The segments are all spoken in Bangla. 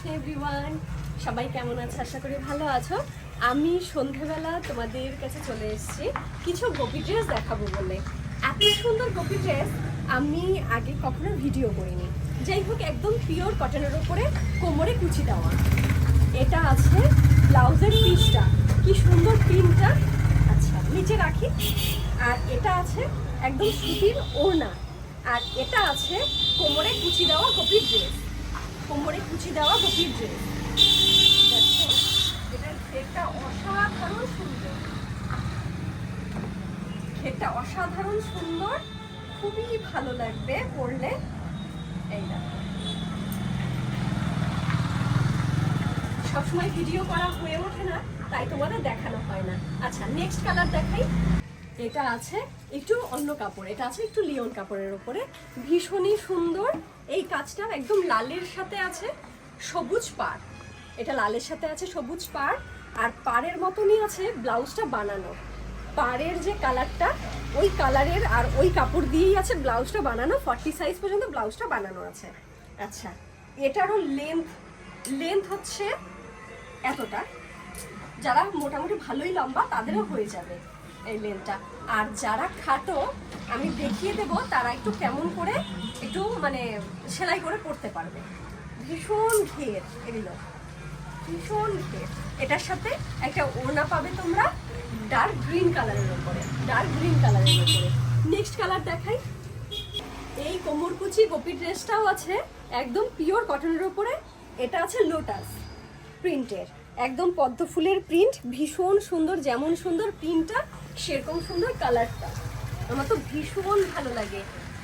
কৃষ্ণ এভরিওয়ান, সবাই কেমন আছে? আশা করি ভালো আছো। আমি সন্ধ্যাবেলা তোমাদের কাছে চলে এসেছি কিছু গোপী ড্রেস দেখাবো বলে। এত সুন্দর গোপী ড্রেস আমি আগে কখনো ভিডিও করিনি। যাই হোক, একদম পিওর কটনের উপরে কোমরে কুচি দেওয়া। এটা আছে ব্লাউজের পিসটা, কি সুন্দর প্রিন্টটা। আচ্ছা, নিচে রাখি। আর এটা আছে একদম সুতির ওড়না। আর এটা আছে কোমরে কুচি দেওয়া গোপী ড্রেস, কোমরে কুচি দেওয়া গোপীর ড্রেস। দেখো, এটার ঘেরটা অসাধারণ সুন্দর, ঘেরটা অসাধারণ সুন্দর, খুবই ভালো লাগবে পরলে। এই দেখো, সবসময় ভিডিও করা হয়ে ওঠে না, তাই তোমাদের দেখানো হয় না। আচ্ছা, নেক্সট কালার দেখাই। এটা আছে একটু অন্য কাপড়, এটা আছে একটু লিওন কাপড়ের উপরে, ভীষণই সুন্দর। এই কাজটা একদম লালের সাথে আছে সবুজ পাড়, এটা লালের সাথে আছে সবুজ পাড়। আর পাড়ের মতনই আছে ব্লাউজটা বানানো। পাড়ের যে কালারটা, ওই কালারের আর ওই কাপড় দিয়েই আছে ব্লাউজটা বানানো। 40 সাইজ পর্যন্ত ব্লাউজটা বানানো আছে। আচ্ছা, এটারও লেন্থ হচ্ছে এতটা। যারা মোটামুটি ভালোই লম্বা তাদেরও হয়ে যাবে এই লেন্থটা। আর যারা খাটো, আমি দেখিয়ে দেব তারা একটু কেমন করে একটু মানে সেলাই করে পরতে পারবে। ভীষণ ঘের, এগুলো ভীষণ ঘের। এটার সাথে একটা ওড়না পাবে তোমরা ডার্ক গ্রিন কালারের উপরে, ডার্ক গ্রিন কালারের উপরে। নেক্সট কালার দেখাই। এই কোমরকুচি গোপী ড্রেসটাও আছে একদম পিওর কটনের উপরে। এটা আছে লোটাস প্রিন্টের, একদম পদ্ম ফুলের প্রিন্ট, ভীষণ সুন্দর। যেমন সুন্দর প্রিন্টটা সেরকম সুন্দর কালারটা, আমার তো ভীষণ ভালো লাগে।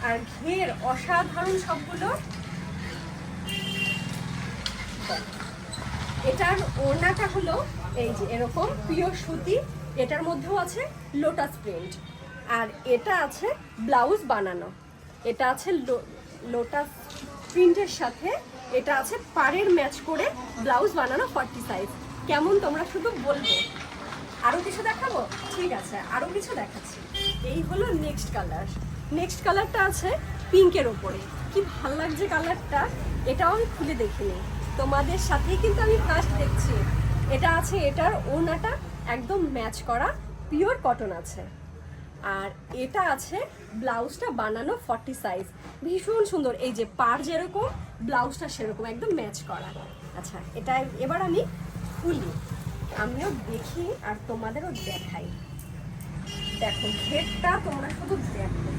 আর ঘের অসাধারণ সবগুলো। এটার ওড়নাটা হলো এই যে এরকম পিওর সুতি, এটার মধ্যেও আছে লোটাস প্রিন্ট। আর এটা আছে ব্লাউজ বানানো, এটা আছে লোটাস প্রিন্টের সাথে এটা আছে পাড়ের ম্যাচ করে ব্লাউজ বানানো 40 সাইজ। কেমন তোমরা শুধু বলবে। আরও কিছু দেখাবো? ঠিক আছে, আরও কিছু দেখাচ্ছি। এই হলো নেক্সট কালার। নেক্সট কালারটা আছে পিঙ্কের ওপরে, কি ভালো লাগছে কালারটা। এটাও আমি খুলে দেখিনি, তোমাদের সাথেই কিন্তু আমি ফার্স্ট দেখছি। এটা আছে, এটার ওড়নাটা একদম ম্যাচ করা পিওর কটন আছে। আর এটা আছে ব্লাউজটা বানানো 40 সাইজ, ভীষণ সুন্দর। এই যে পাড় যেরকম, ব্লাউজটা সেরকম একদম ম্যাচ করা। আচ্ছা, এটা এবার আমি খুলি, আমিও দেখি আর তোমাদেরও দেখাই। দেখো ঘেরটা তোমরা শুধু দেখো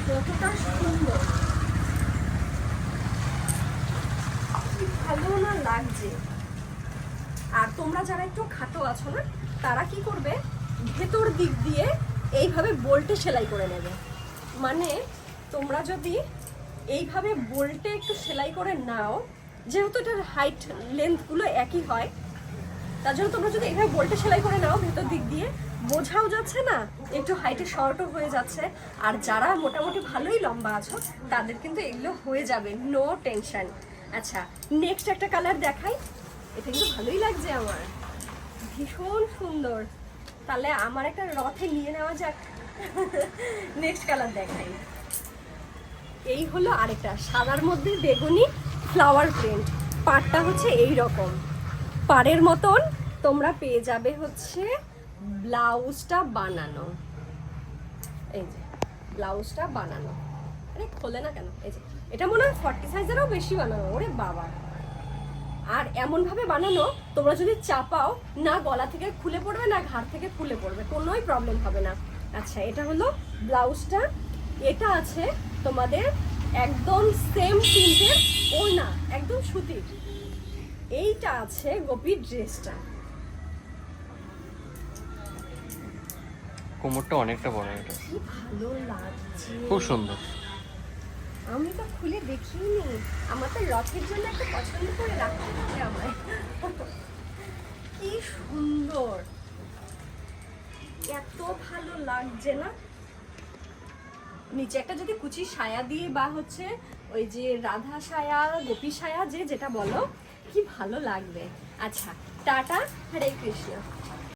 কতটা সুন্দর, কি ভালো না লাগছে। আর তোমরা যারা একটু খাটো আছো না, তারা কি করবে, ভেতর দিক দিয়ে এইভাবে বোল্টে সেলাই করে নেবে। মানে তোমরা যদি এইভাবে বোল্টে একটু সেলাই করে নাও, যেহেতু এটার হাইট লেন্থগুলো একই হয়, তার জন্য তোমরা যদি এইভাবে বোল্টে সেলাই করে নাও ভেতর দিক দিয়ে, বোঝাও যাচ্ছে না, একটু হাইটে শর্টও হয়ে যাচ্ছে। আর যারা মোটামুটি ভালোই লম্বা আছো তাদের কিন্তু এগুলো হয়ে যাবে, নো টেনশন। আচ্ছা, নেক্সট একটা কালার দেখাই। এটা কিন্তু ভালোই লাগছে আমার, ভীষণ সুন্দর। তাহলে আমার একটা রথে নিয়ে নেওয়া যাক। নেক্সট কালার দেখাই। এই হলো আরেকটা সাদার মধ্যে বেগুনি ফ্লাওয়ার প্রিন্ট। পাড়টা হচ্ছে এই রকম, পাড়ের মতন তোমরা পেয়ে যাবে হচ্ছে ব্লাউজটা বানানো। এই যে ব্লাউজটা বানানো, আরে খোলে না কেন। এই যে এটা মনে হয় 40 সাইজেরও বেশি বানানো, ওরে বাবা। আর এমনভাবে বানানো, তোমরা যদি চাপাও না গলা থেকে খুলে পড়বে না ঘাড় থেকে খুলে পড়বে, কোনোই প্রবলেম হবে না। আচ্ছা, এটা হলো ব্লাউজটা। এটা আছে তোমাদের একদম সেম প্রিন্টের ওড়না, একদম সুতির। এইটা আছে গোপীর ড্রেসটা, কোমরটা অনেকটা বড়, এটা কি ভালো লাগছে, খুব সুন্দর। আমি তো খুলে দেখিনি, আমার তো রথের জন্য একটা পছন্দ করে রাখতে হবে আমার। কি সুন্দর, এত ভালো লাগছে না। নিচে একটা যদি কুচি সায়া দিয়ে বা হচ্ছে ওই যে রাধা সায়া, গোপী সায়া, যে যেটা বলো, কি ভালো লাগবে। আচ্ছা, টাটা, হরে কৃষ্ণ।